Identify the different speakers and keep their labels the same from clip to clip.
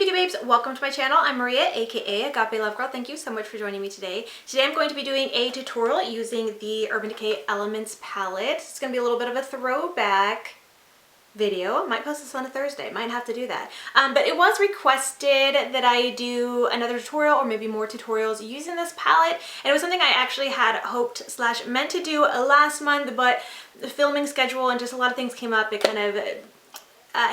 Speaker 1: beauty babes, welcome to my channel. I'm Maria, aka Agape Love Girl. Thank you so much for joining me today. Today I'm going to be doing a tutorial using the Urban Decay Elements palette. It's going to be a little bit of a throwback video. I might post this on a Thursday, might have to do that. But it was requested that I do another tutorial or maybe more tutorials using this palette, and it was something I actually had hoped / meant to do last month, but the filming schedule and just a lot of things came up. It kind of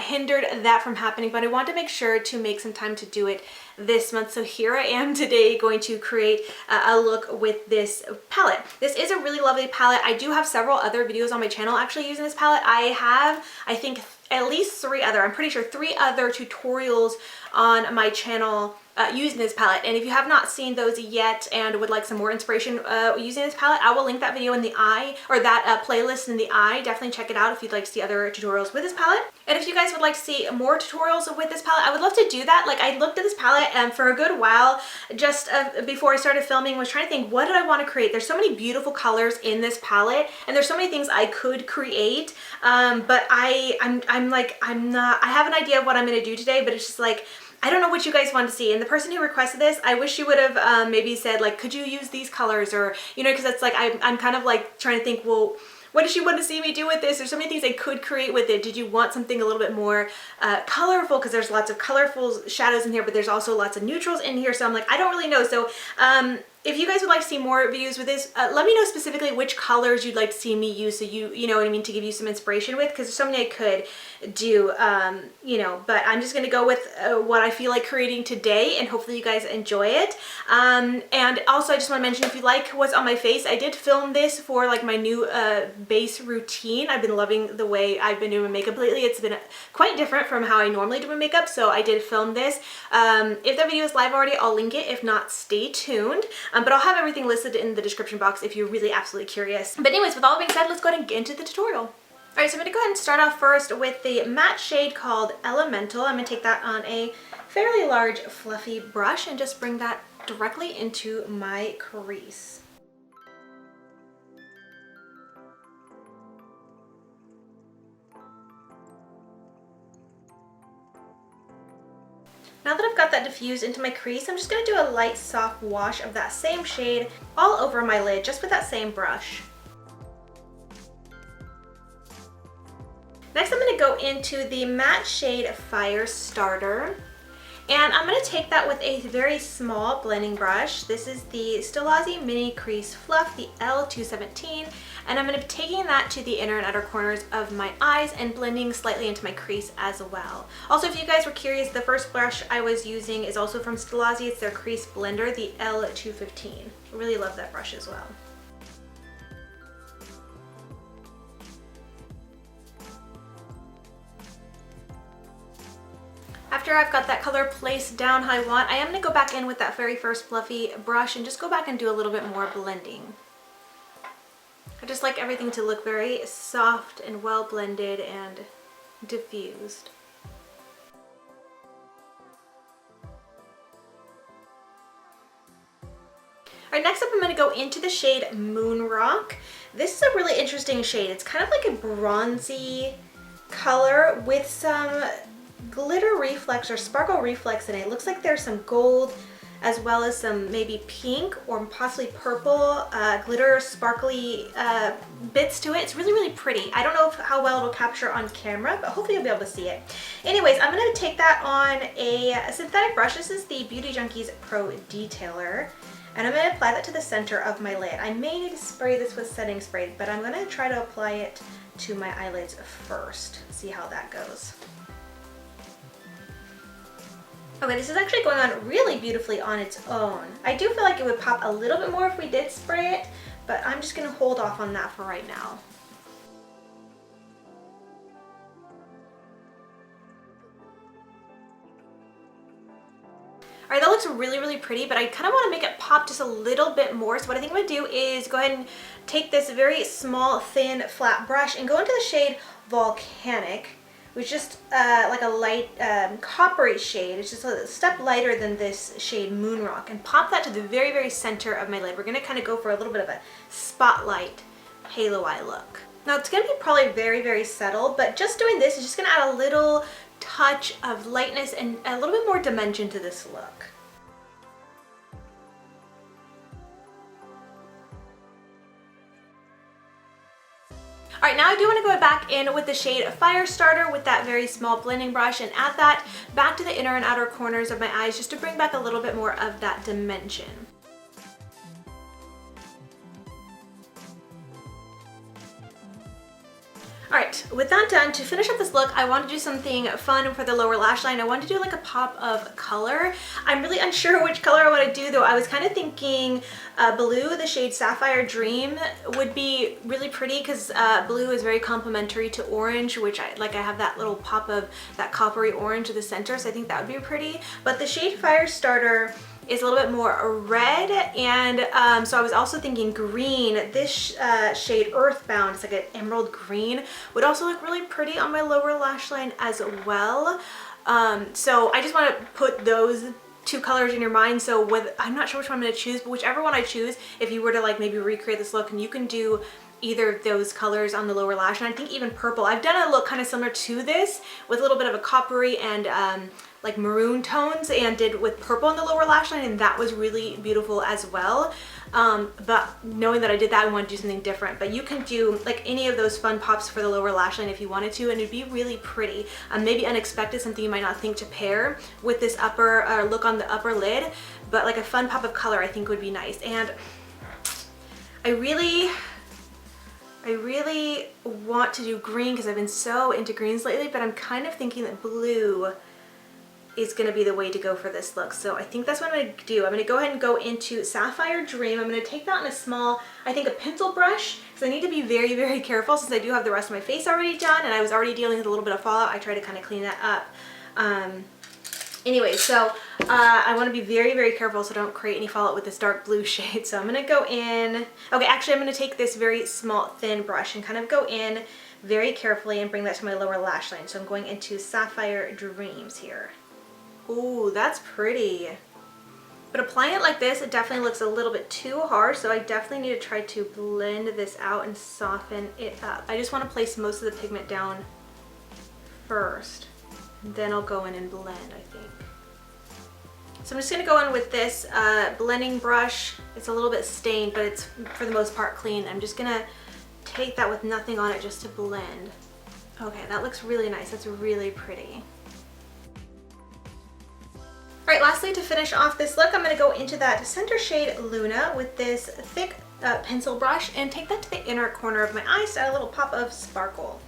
Speaker 1: hindered that from happening, but I want to make sure to make some time to do it this month. So here I am today going to create a look with this palette. This is a really lovely palette. I do have several other videos on my channel actually using this palette. I have, I think, at least I'm pretty sure three other tutorials on my channel using this palette, and if you have not seen those yet and would like some more inspiration using this palette, I will link that video in the eye, or that playlist in the eye. Definitely check it out if you'd like to see other tutorials with this palette. And if you guys would like to see more tutorials with this palette, I would love to do that. Like, I looked at this palette for a good while just before I started filming, was trying to think, what did I want to create? There's so many beautiful colors in this palette, and there's so many things I could create, but I have an idea of what I'm going to do today, but it's just like, I don't know what you guys want to see. And the person who requested this, I wish you would have maybe said, like, could you use these colors, or, you know, because it's like I'm kind of like trying to think, well, what does she want to see me do with this? There's so many things I could create with it. Did you want something a little bit more colorful? Because there's lots of colorful shadows in here, but there's also lots of neutrals in here. So I'm like, I don't really know. So if you guys would like to see more videos with this, let me know specifically which colors you'd like to see me use, so you know what I mean, to give you some inspiration with, because there's so many I could do, you know, but I'm just going to go with what I feel like creating today, and hopefully you guys enjoy it. And also I just want to mention, if you like what's on my face, I did film this for like my new base routine. I've been loving the way I've been doing my makeup lately. It's been quite different from how I normally do my makeup, so I did film this. If that video is live already, I'll link it. If not, stay tuned. But I'll have everything listed in the description box if you're really absolutely curious. But anyways, with all that being said, let's go ahead and get into the tutorial. Alright, so I'm going to go ahead and start off first with the matte shade called Elemental. I'm going to take that on a fairly large fluffy brush and just bring that directly into my crease. Now that I've got that diffused into my crease, I'm just going to do a light soft wash of that same shade all over my lid, just with that same brush. Next I'm going to go into the matte shade Fire Starter, and I'm going to take that with a very small blending brush. This is the Stillazi Mini Crease Fluff, the L217, and I'm going to be taking that to the inner and outer corners of my eyes and blending slightly into my crease as well. Also, if you guys were curious, the first brush I was using is also from Stillazi. It's their crease blender, the L215. I really love that brush as well. After I've got that color placed down how I want, I am going to go back in with that very first fluffy brush and just go back and do a little bit more blending. I just like everything to look very soft and well blended and diffused. Alright, next up I'm going to go into the shade Moon Rock. This is a really interesting shade. It's kind of like a bronzy color with some glitter reflex or sparkle reflex in it. It looks like there's some gold as well as some maybe pink or possibly purple glitter sparkly bits to it. It's really, really pretty. I don't know how well it'll capture on camera, but hopefully you'll be able to see it. Anyways, I'm going to take that on a synthetic brush. This is the Beauty Junkees Pro Detailer, and I'm going to apply that to the center of my lid. I may need to spray this with setting spray, but I'm going to try to apply it to my eyelids first. See how that goes. Okay, this is actually going on really beautifully on its own. I do feel like it would pop a little bit more if we did spray it, but I'm just going to hold off on that for right now. Alright, that looks really, really pretty, but I kind of want to make it pop just a little bit more. So what I think I'm going to do is go ahead and take this very small, thin, flat brush and go into the shade Volcanic, which is just like a light coppery shade. It's just a step lighter than this shade Moon Rock, and pop that to the very, very center of my lid. We're going to kind of go for a little bit of a spotlight halo eye look. Now it's going to be probably very, very subtle, but just doing this is just going to add a little touch of lightness and a little bit more dimension to this look. All right, now I do want to go back in with the shade Firestarter with that very small blending brush and add that back to the inner and outer corners of my eyes just to bring back a little bit more of that dimension. Alright, with that done, to finish up this look, I want to do something fun for the lower lash line. I want to do like a pop of color. I'm really unsure which color I want to do though. I was kind of thinking blue, the shade Sapphire Dream, would be really pretty because blue is very complementary to orange, which I have that little pop of that coppery orange at the center, so I think that would be pretty. But the shade Firestarter is a little bit more red, and so I was also thinking green. This shade Earthbound, it's like an emerald green, would also look really pretty on my lower lash line as well. So I just want to put those two colors in your mind. So I'm not sure which one I'm going to choose, but whichever one I choose, if you were to like maybe recreate this look, and you can do either of those colors on the lower lash line. I think even purple. I've done a look kind of similar to this with a little bit of a coppery and like maroon tones, and did with purple on the lower lash line, and that was really beautiful as well. But knowing that I did that, I want to do something different. But you can do like any of those fun pops for the lower lash line if you wanted to, and it'd be really pretty. Maybe unexpected, something you might not think to pair with this upper look on the upper lid, but like a fun pop of color I think would be nice. And I really want to do green because I've been so into greens lately, but I'm kind of thinking that blue is going to be the way to go for this look. So I think that's what I'm going to do. I'm going to go ahead and go into Sapphire Dream. I'm going to take that in a small, I think a pencil brush, because I need to be very, very careful since I do have the rest of my face already done and I was already dealing with a little bit of fallout. I try to kind of clean that up. Anyway, so I want to be very, very careful so I don't create any fallout with this dark blue shade. So I'm going to go in, okay, actually I'm going to take this very small thin brush and kind of go in very carefully and bring that to my lower lash line. So I'm going into Sapphire Dreams here. Ooh, that's pretty. But applying it like this, it definitely looks a little bit too hard, so I definitely need to try to blend this out and soften it up. I just want to place most of the pigment down first, and then I'll go in and blend, I think. So I'm just going to go in with this blending brush. It's a little bit stained, but it's for the most part clean. I'm just going to take that with nothing on it just to blend. Okay, that looks really nice. That's really pretty. All right, lastly, to finish off this look, I'm going to go into that center shade Luna with this thick pencil brush and take that to the inner corner of my eye to add a little pop of sparkle.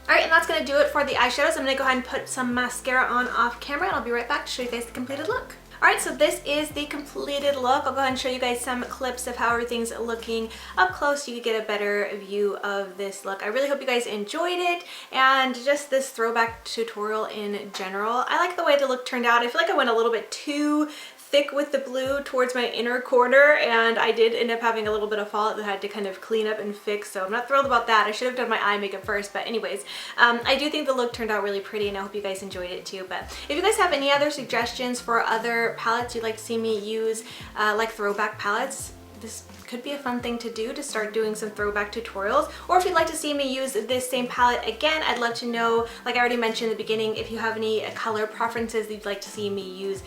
Speaker 1: All right, and that's going to do it for the eyeshadows. I'm going to go ahead and put some mascara on off camera, and I'll be right back to show you guys the completed look. All right, so this is the completed look. I'll go ahead and show you guys some clips of how everything's looking up close so you can get a better view of this look. I really hope you guys enjoyed it and just this throwback tutorial in general. I like the way the look turned out. I feel like I went a little bit too thick with the blue towards my inner corner, and I did end up having a little bit of fallout that I had to kind of clean up and fix, so I'm not thrilled about that. I should have done my eye makeup first, but anyways, I do think the look turned out really pretty, and I hope you guys enjoyed it too. But if you guys have any other suggestions for other palettes you'd like to see me use, like throwback palettes, this could be a fun thing to do, to start doing some throwback tutorials. Or if you'd like to see me use this same palette again, I'd love to know, like I already mentioned in the beginning, if you have any color preferences that you'd like to see me use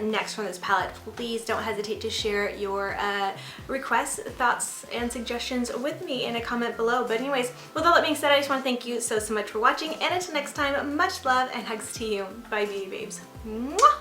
Speaker 1: next from this palette. Please don't hesitate to share your requests, thoughts, and suggestions with me in a comment below. But anyways, with all that being said, I just want to thank you so much for watching, and until next time, much love and hugs to you. Bye, beauty babes. Mwah!